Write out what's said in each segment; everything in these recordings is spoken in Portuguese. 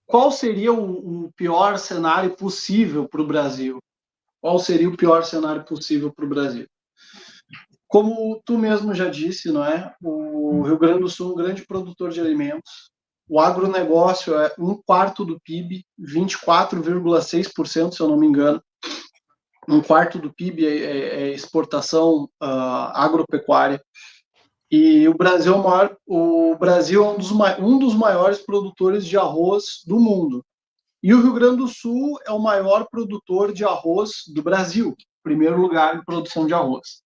qual seria o pior cenário possível para o Brasil? Qual seria o pior cenário possível para o Brasil? Como tu mesmo já disse, não é? O Rio Grande do Sul é um grande produtor de alimentos. O agronegócio é um quarto do PIB, 24,6%, se eu não me engano. Um quarto do PIB é exportação agropecuária. E o Brasil é um dos maiores produtores de arroz do mundo. E o Rio Grande do Sul é o maior produtor de arroz do Brasil, primeiro lugar em produção de arroz.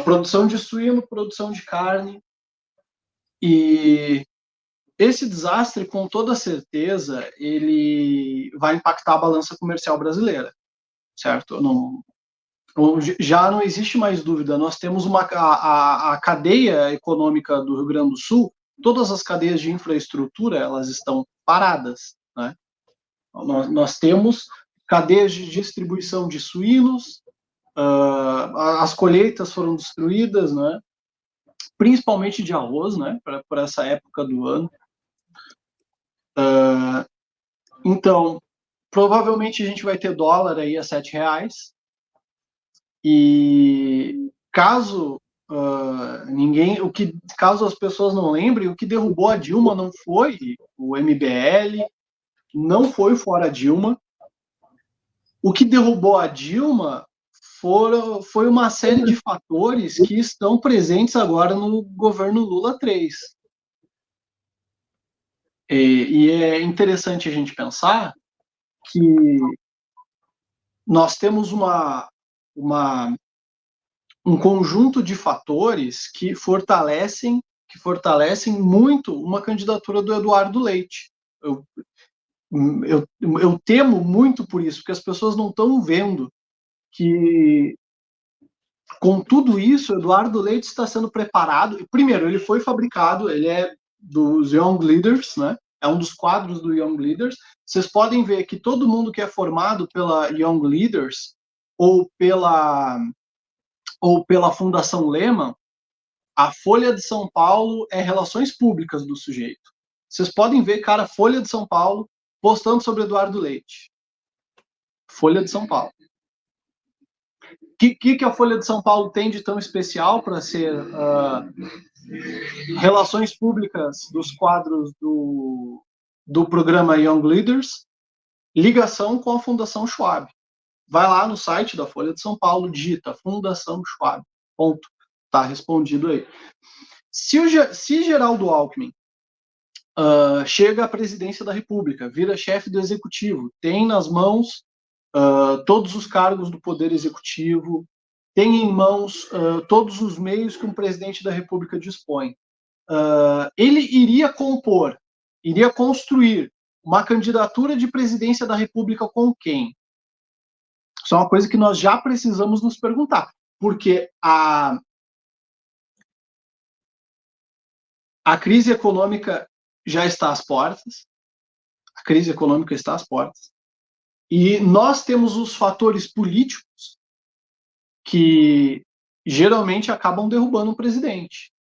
Produção de suíno, produção de carne. E esse desastre, com toda certeza, ele vai impactar a balança comercial brasileira, certo? Já não existe mais dúvida. Nós temos a cadeia econômica do Rio Grande do Sul, todas as cadeias de infraestrutura, elas estão paradas, né? Nós temos cadeias de distribuição de suínos, as colheitas foram destruídas, né? Principalmente de arroz, né? Para essa época do ano. Então, provavelmente a gente vai ter dólar aí a R$7. E caso caso as pessoas não lembrem, o que derrubou a Dilma não foi o MBL, não foi o Fora Dilma. O que derrubou a Dilma foi uma série de fatores que estão presentes agora no governo Lula 3. E é interessante a gente pensar que nós temos um conjunto de fatores que fortalecem muito uma candidatura do Eduardo Leite. Eu temo muito por isso, porque as pessoas não estão vendo que, com tudo isso, o Eduardo Leite está sendo preparado. Primeiro, ele foi fabricado, ele é dos Young Leaders, né? É um dos quadros do Young Leaders. Vocês podem ver que todo mundo que é formado pela Young Leaders ou pela Fundação Lehman, a Folha de São Paulo é relações públicas do sujeito. Vocês podem ver, cara, Folha de São Paulo postando sobre Eduardo Leite. Folha de São Paulo. O que a Folha de São Paulo tem de tão especial para ser relações públicas dos quadros do programa Young Leaders? Ligação com a Fundação Schwab. Vai lá no site da Folha de São Paulo, digita Fundação Schwab. Ponto. Tá respondido aí. Se Geraldo Alckmin chega à presidência da República, vira chefe do Executivo, tem nas mãos todos os cargos do Poder Executivo, tem em mãos todos os meios que um presidente da República dispõe. Ele iria construir uma candidatura de presidência da República com quem? Isso é uma coisa que nós já precisamos nos perguntar, porque a crise econômica já está às portas, e nós temos os fatores políticos que geralmente acabam derrubando o presidente.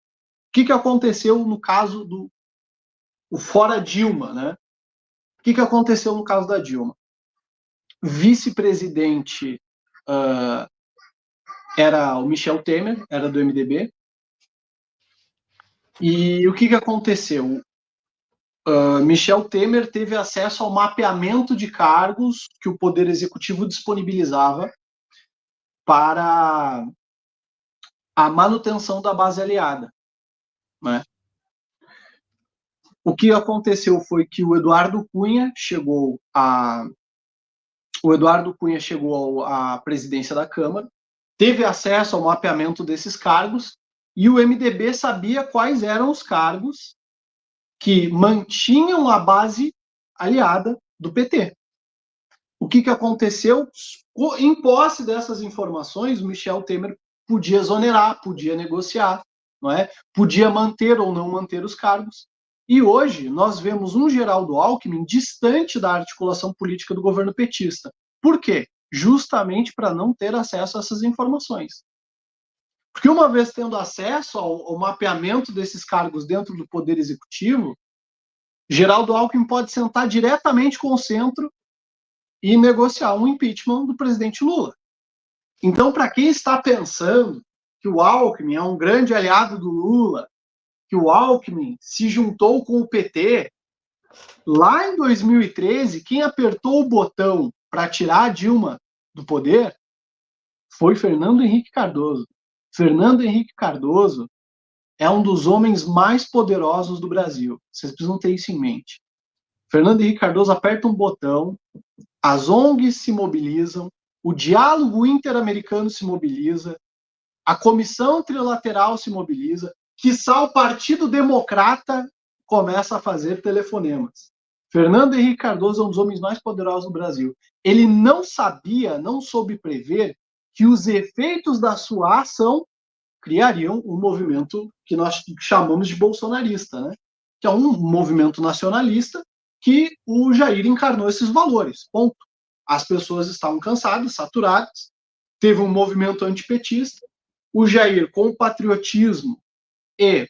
O que aconteceu no caso do Fora Dilma, né? O que aconteceu no caso da Dilma? Vice-presidente era o Michel Temer, era do MDB. E o que aconteceu? Michel Temer teve acesso ao mapeamento de cargos que o Poder Executivo disponibilizava para a manutenção da base aliada, né? O que aconteceu foi que o Eduardo Cunha chegou à presidência da Câmara, teve acesso ao mapeamento desses cargos, e o MDB sabia quais eram os cargos que mantinham a base aliada do PT. O que aconteceu? Em posse dessas informações, o Michel Temer podia exonerar, podia negociar, não é? Podia manter ou não manter os cargos. E hoje nós vemos um Geraldo Alckmin distante da articulação política do governo petista. Por quê? Justamente para não ter acesso a essas informações. Porque uma vez tendo acesso ao mapeamento desses cargos dentro do Poder Executivo, Geraldo Alckmin pode sentar diretamente com o centro e negociar um impeachment do presidente Lula. Então, para quem está pensando que o Alckmin é um grande aliado do Lula, que o Alckmin se juntou com o PT, lá em 2013, quem apertou o botão para tirar a Dilma do poder foi Fernando Henrique Cardoso. Fernando Henrique Cardoso é um dos homens mais poderosos do Brasil. Vocês precisam ter isso em mente. Fernando Henrique Cardoso aperta um botão, as ONGs se mobilizam, o diálogo interamericano se mobiliza, a comissão trilateral se mobiliza, quiçá o Partido Democrata começa a fazer telefonemas. Fernando Henrique Cardoso é um dos homens mais poderosos do Brasil. Ele não sabia, não soube prever que os efeitos da sua ação criariam um movimento que nós chamamos de bolsonarista, né? Que é um movimento nacionalista que o Jair encarnou esses valores, ponto. As pessoas estavam cansadas, saturadas, teve um movimento antipetista, o Jair, com o patriotismo e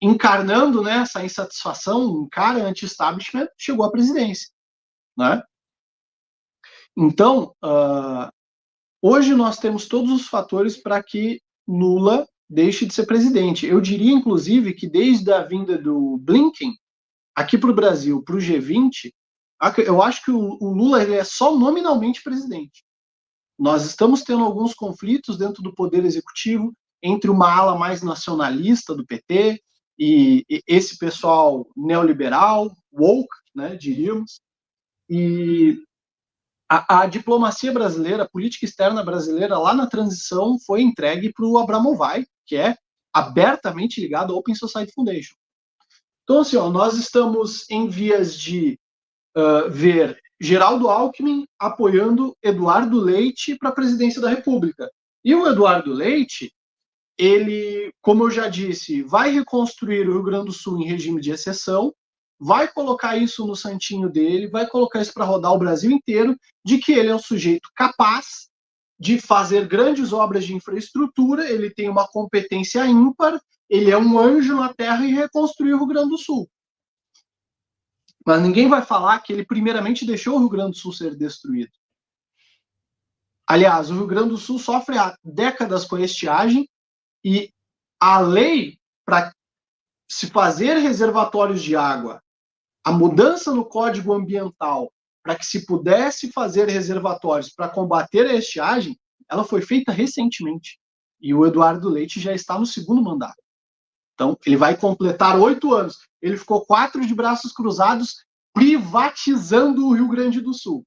encarnando, né, essa insatisfação, um cara anti-establishment, chegou à presidência, né? Então, hoje nós temos todos os fatores para que Lula deixe de ser presidente. Eu diria, inclusive, que desde a vinda do Blinken aqui para o Brasil, para o G20, eu acho que o Lula ele é só nominalmente presidente. Nós estamos tendo alguns conflitos dentro do Poder Executivo entre uma ala mais nacionalista do PT e esse pessoal neoliberal, woke, né, diríamos. E a diplomacia brasileira, a política externa brasileira, lá na transição, foi entregue para o Abramovay, que é abertamente ligado ao Open Society Foundation. Então, assim, nós estamos em vias de ver Geraldo Alckmin apoiando Eduardo Leite para a presidência da República. E o Eduardo Leite, ele, como eu já disse, vai reconstruir o Rio Grande do Sul em regime de exceção, vai colocar isso no santinho dele, vai colocar isso para rodar o Brasil inteiro, de que ele é um sujeito capaz de fazer grandes obras de infraestrutura, ele tem uma competência ímpar, ele é um anjo na terra e reconstruiu o Rio Grande do Sul. Mas ninguém vai falar que ele primeiramente deixou o Rio Grande do Sul ser destruído. Aliás, o Rio Grande do Sul sofre há décadas com a estiagem e a lei para se fazer reservatórios de água, a mudança no Código Ambiental para que se pudesse fazer reservatórios para combater a estiagem, ela foi feita recentemente. E o Eduardo Leite já está no segundo mandato. Então, ele vai completar 8 anos. Ele ficou 4 de braços cruzados privatizando o Rio Grande do Sul.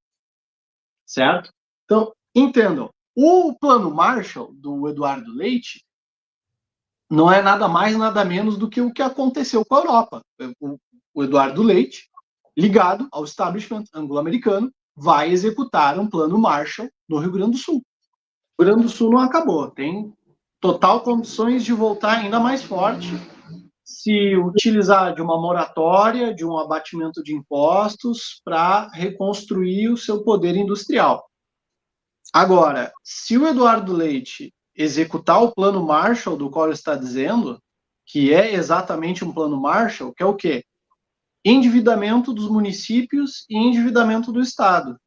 Certo? Então, entendam. O plano Marshall do Eduardo Leite não é nada mais, nada menos do que o que aconteceu com a Europa. O Eduardo Leite, ligado ao establishment anglo-americano, vai executar um plano Marshall no Rio Grande do Sul. O Rio Grande do Sul não acabou. Tem total condições de voltar ainda mais forte se utilizar de uma moratória, de um abatimento de impostos para reconstruir o seu poder industrial. Agora, se o Eduardo Leite executar o plano Marshall do qual ele está dizendo, que é exatamente um plano Marshall, que é o quê? Endividamento dos municípios e endividamento do Estado.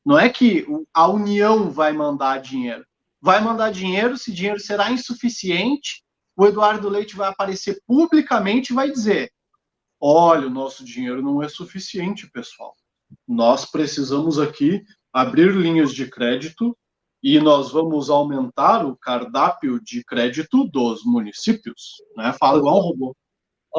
Não é que a União vai mandar dinheiro. Vai mandar dinheiro, se dinheiro será insuficiente, o Eduardo Leite vai aparecer publicamente e vai dizer: olha, o nosso dinheiro não é suficiente, pessoal. Nós precisamos aqui abrir linhas de crédito e nós vamos aumentar o cardápio de crédito dos municípios. Né? Fala igual um robô.